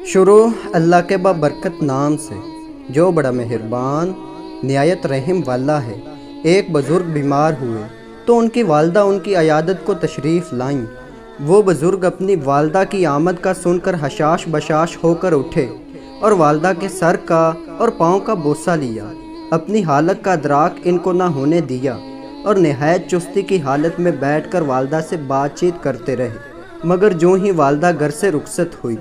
شروع اللہ کے بابرکت نام سے جو بڑا مہربان نہایت رحم والا ہے۔ ایک بزرگ بیمار ہوئے تو ان کی والدہ ان کی عیادت کو تشریف لائیں۔ وہ بزرگ اپنی والدہ کی آمد کا سن کر حشاش بشاش ہو کر اٹھے اور والدہ کے سر کا اور پاؤں کا بوسہ لیا۔ اپنی حالت کا ادراک ان کو نہ ہونے دیا اور نہایت چستی کی حالت میں بیٹھ کر والدہ سے بات چیت کرتے رہے، مگر جو ہی والدہ گھر سے رخصت ہوئی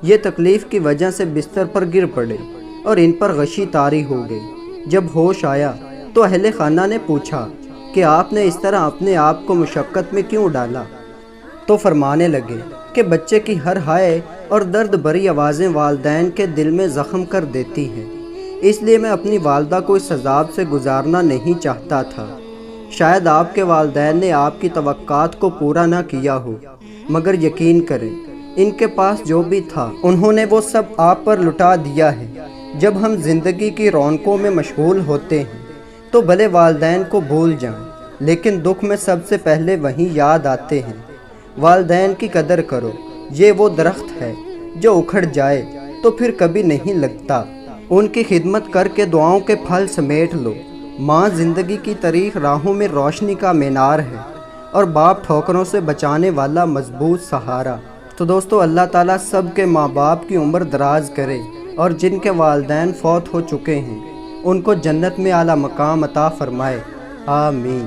یہ تکلیف کی وجہ سے بستر پر گر پڑے اور ان پر غشی طاری ہو گئی۔ جب ہوش آیا تو اہل خانہ نے پوچھا کہ آپ نے اس طرح اپنے آپ کو مشقت میں کیوں ڈالا؟ تو فرمانے لگے کہ بچے کی ہر ہائے اور درد بھری آوازیں والدین کے دل میں زخم کر دیتی ہیں، اس لیے میں اپنی والدہ کو اس عذاب سے گزارنا نہیں چاہتا تھا۔ شاید آپ کے والدین نے آپ کی توقعات کو پورا نہ کیا ہو، مگر یقین کریں ان کے پاس جو بھی تھا انہوں نے وہ سب آپ پر لٹا دیا ہے۔ جب ہم زندگی کی رونقوں میں مشغول ہوتے ہیں تو بھلے والدین کو بھول جائیں، لیکن دکھ میں سب سے پہلے وہیں یاد آتے ہیں۔ والدین کی قدر کرو، یہ وہ درخت ہے جو اکھڑ جائے تو پھر کبھی نہیں لگتا۔ ان کی خدمت کر کے دعاؤں کے پھل سمیٹ لو۔ ماں زندگی کی طریق راہوں میں روشنی کا مینار ہے اور باپ ٹھوکروں سے بچانے والا مضبوط سہارا۔ تو دوستو، اللہ تعالیٰ سب کے ماں باپ کی عمر دراز کرے اور جن کے والدین فوت ہو چکے ہیں ان کو جنت میں اعلیٰ مقام عطا فرمائے، آمین۔